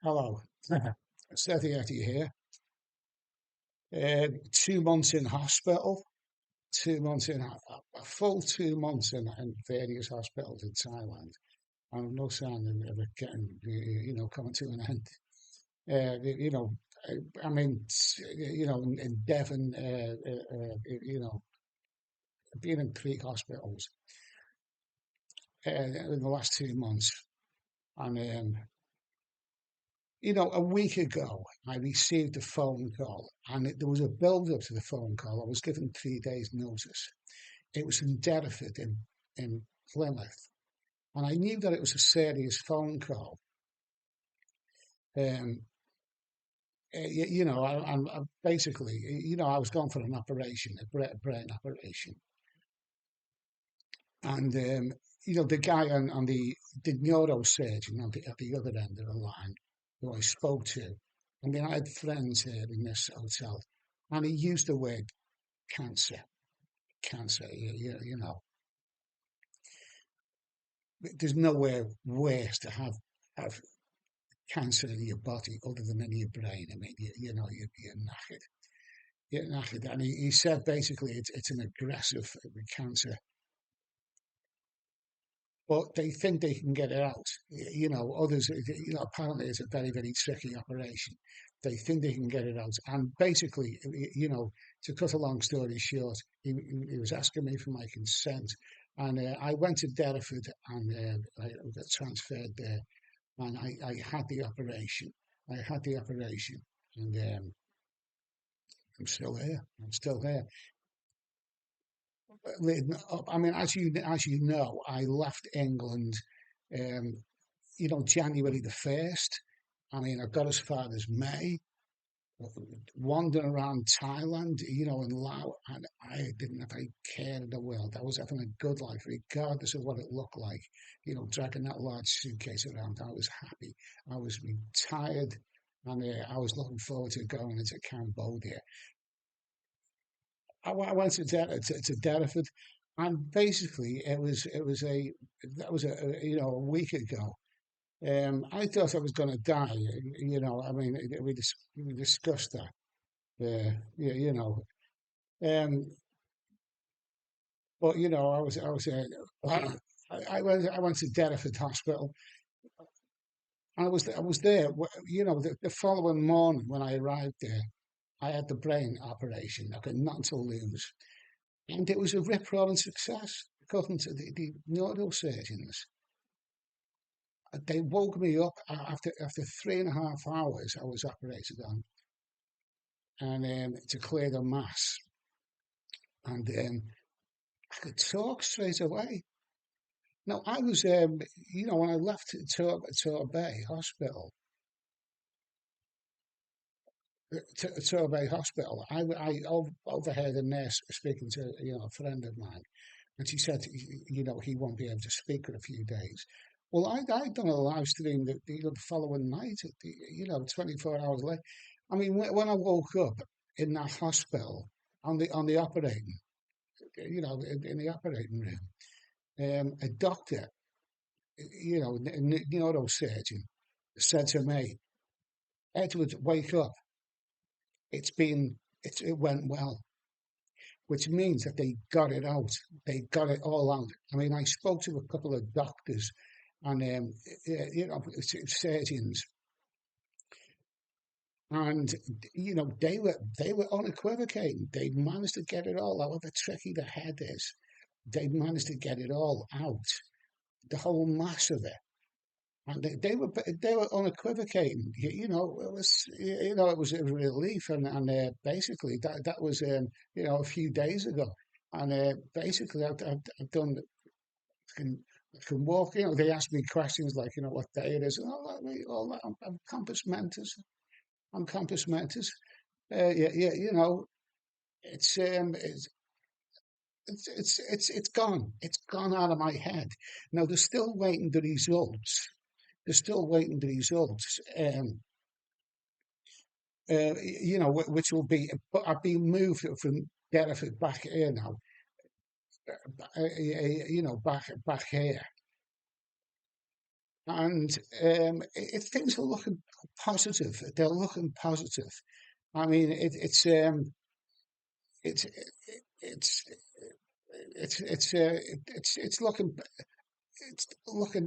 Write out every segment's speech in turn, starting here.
Hello, Steady Eddie here. 2 months in hospital, 2 months a full 2 months in various hospitals in Thailand, and no sign of it getting, coming to an end. You know, I mean, in Devon, being in 3 hospitals in the last 2 months, and a week ago, I received a phone call, and there was a build-up to the phone call. I was given 3 days' notice. It was in Derriford in Plymouth, and I knew that it was a serious phone call. Um, I basically, I was going for an operation, a brain operation, and the guy on the neurosurgeon at the other end of the line, who I spoke to. I mean, I had friends here in this hotel, and he used the word cancer. Cancer, there's nowhere worse to have cancer in your body other than in your brain. I mean, you're knackered. You're knackered. And he said basically it's an aggressive cancer, but they think they can get it out. Others, apparently it's a very, very tricky operation. They think they can get it out. And basically, to cut a long story short, he was asking me for my consent. And I went to Derriford and I got transferred there. And I had the operation. I had the operation. And I'm still here. I'm still here. I mean, as you know, I left England um, January the 1st. I mean, I got as far as May, wandering around Thailand, and Laos, and I didn't have a care in the world. I was having a good life, regardless of what it looked like. Dragging that large suitcase around, I was happy. I was retired, and I was looking forward to going into Cambodia. I went to Derriford, and basically it was that was a week ago. I thought I was going to die. I mean, we discussed that. Yeah, um, but I went to Derriford Hospital, and I was there. The following morning when I arrived there, I had the brain operation. I got nothing to lose, and it was a rip-roaring success according to the neurosurgeons. They woke me up after 3.5 hours. I was operated on, and to clear the mass, and I could talk straight away. Now I was, when I left Torbay Hospital, Torbay Hospital, I overheard a nurse speaking to a friend of mine, and she said, he won't be able to speak for a few days. Well, I'd done a live stream the following night, 24 hours later. I mean, when I woke up in that hospital on the operating, in the operating room, a doctor, a neurosurgeon, said to me, "Edward, wake up. It went well," which means that they got it out. They got it all out. I mean, I spoke to a couple of doctors and surgeons, and they were unequivocating. They managed to get it all, however tricky the head is. They managed to get it all out, the whole mass of it. And they were unequivocating. It was a relief, and basically that was a few days ago, and basically I've done can walk. They ask me questions like what day it is, and all that. I'm compass mentis. I'm compass mentis. Yeah, yeah, it's um it's it's gone. It's gone out of my head. Now they're still waiting the results. They're still waiting the results. Which will be, but I've been moved from Derriford back here now, back here. and things are looking positive. They're looking positive. I mean, it's it's it's looking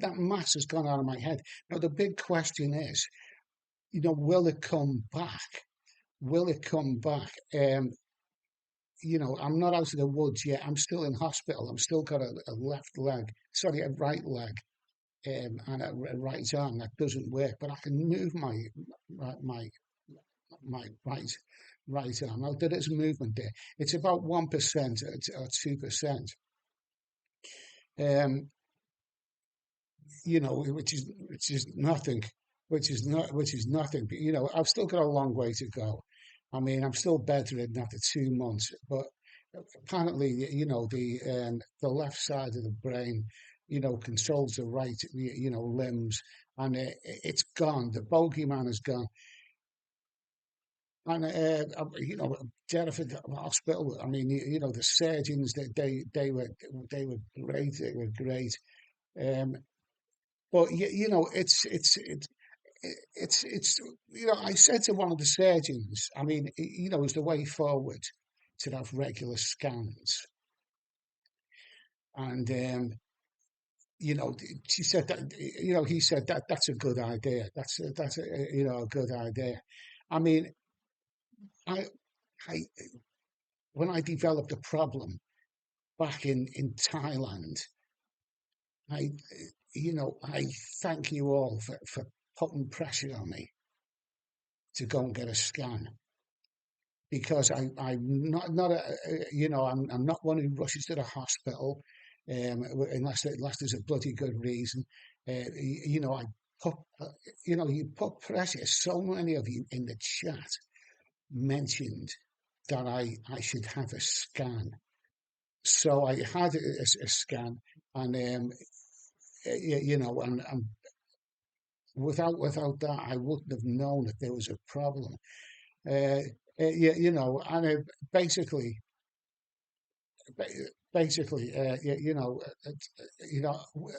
that mass has gone out of my head. Now the big question is, will it come back? Will it come back? I'm not out of the woods yet. I'm still in hospital. I'm still got a left leg, sorry, a right leg, and a right arm that doesn't work, but I can move my my right arm. Now there is movement there. It's about 1% or 2%. Um, which is nothing, which is nothing. But I've still got a long way to go. I mean, I'm still bedridden after 2 months, but apparently, the left side of the brain, controls the right, limbs, and it's gone. The bogeyman is gone. And Derriford Hospital. I mean, the surgeons, they were great. They were great. Um, but it's I said to one of the surgeons, I mean, is the way forward to have regular scans, and she said that, he said that that's a good idea. That's a good idea. I mean, I I when I developed a problem back in Thailand, I thank you all for putting pressure on me to go and get a scan, because I'm not I'm not one who rushes to the hospital, unless there's a bloody good reason. I put you put pressure. So many of you in the chat mentioned that I should have a scan. So I had a scan, and and without that, I wouldn't have known that there was a problem. Uh, and basically,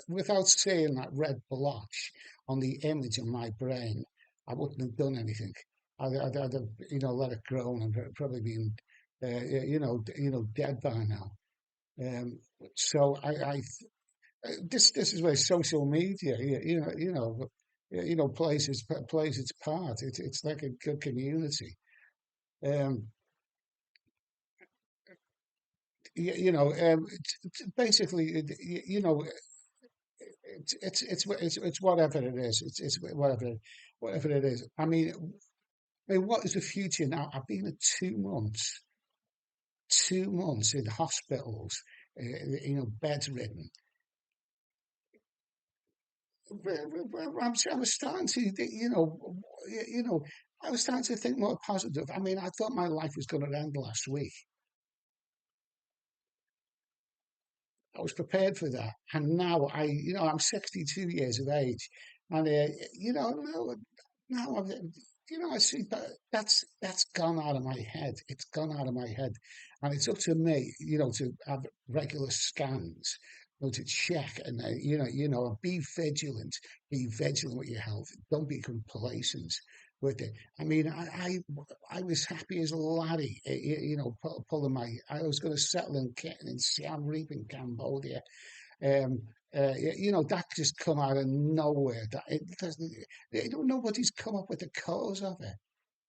without seeing that red blotch on the image in my brain, I wouldn't have done anything. I'd have, let it grow and probably been, dead by now. Um, so this is where social media, plays its part. It's like a good community. Um, Basically, it's whatever it is. It's whatever it is. I mean, what is the future now? I've been at 2 months, 2 months in hospitals, bedridden. I was starting to, I was starting to think more positive. I mean, I thought my life was going to end last week. I was prepared for that, and now I'm 62 years of age, and now I see that's gone out of my head. It's gone out of my head, and it's up to me, to have regular scans, to check, and be vigilant with your health. Don't be complacent with it. I mean, I was happy as a laddie, pulling I was going to settle in Siem Reap in Cambodia. Um, that just come out of nowhere. That it doesn't. Nobody's come up with the cause of it.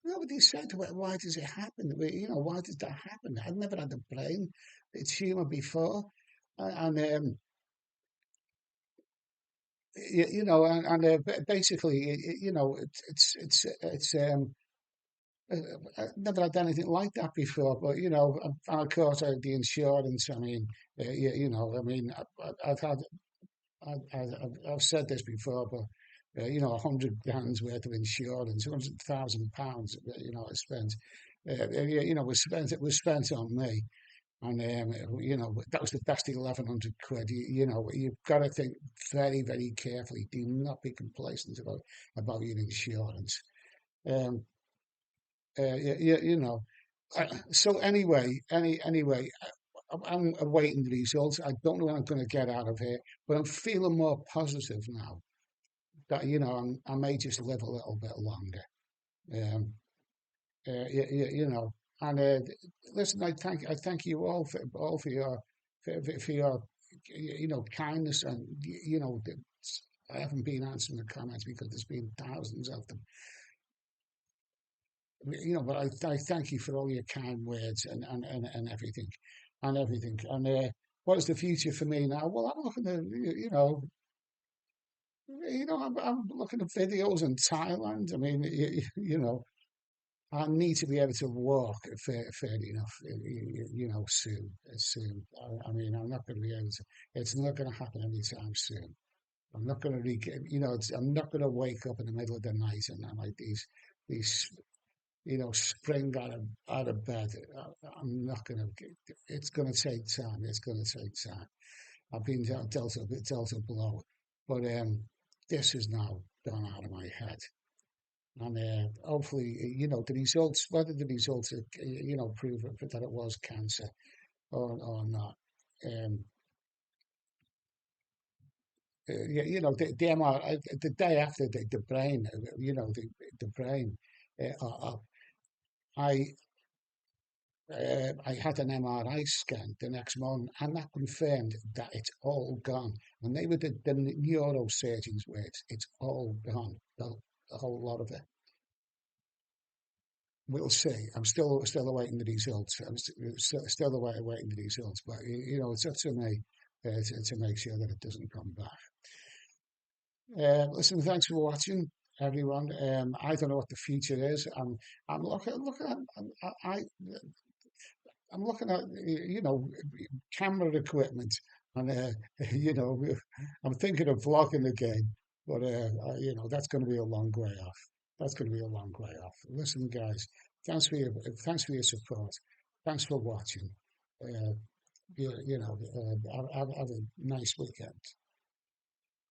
Nobody said, "Well, why does it happen? Why did that happen?" I'd never had a brain tumor before, and basically, it's I've never had anything like that before. But and of course, I had the insurance. I mean, I mean, I've had I've said this before, but 100 grand's worth of insurance, £100,000, I spent. Was spent on me, and that was the best 1,100 quid. You've got to think very, very carefully. Do not be complacent about your insurance. Um, you, you know. So anyway, I'm awaiting the results. I don't know what I'm going to get out of here, but I'm feeling more positive now. that I may just live a little bit longer. Um, you know, and listen, I thank you all for your for your kindness, and I haven't been answering the comments because there's been thousands of them. But I thank you for all your kind words and everything, and what is the future for me now? Well, I'm looking at I'm looking at videos in Thailand. I mean, I need to be able to walk fairly enough, soon. I mean, I'm not going to be able to. It's not going to happen anytime soon. I'm not going to I'm not going to wake up in the middle of the night and I'm like these, spring out of bed. I'm not going to. It's going to take time. It's going to take time. I've been dealt a blow, but this is now gone out of my head. And hopefully, the results, whether the results, prove that it was cancer or not. Um, the MRI, the day after the brain, the brain, uh, I I had an MRI scan the next morning, and that confirmed that it's all gone. And they were the neurosurgeon's words. It's all gone, the whole lot of it. We'll see. I'm still awaiting the results. I'm still awaiting the results, but it's up to me to make sure that it doesn't come back. Listen, thanks for watching, everyone. I don't know what the future is. I'm looking at I'm looking at camera equipment, and you know I'm thinking of vlogging again, but that's going to be a long way off. That's going to be a long way off. Listen, guys, thanks for your support. Thanks for watching. Uh, have a nice weekend.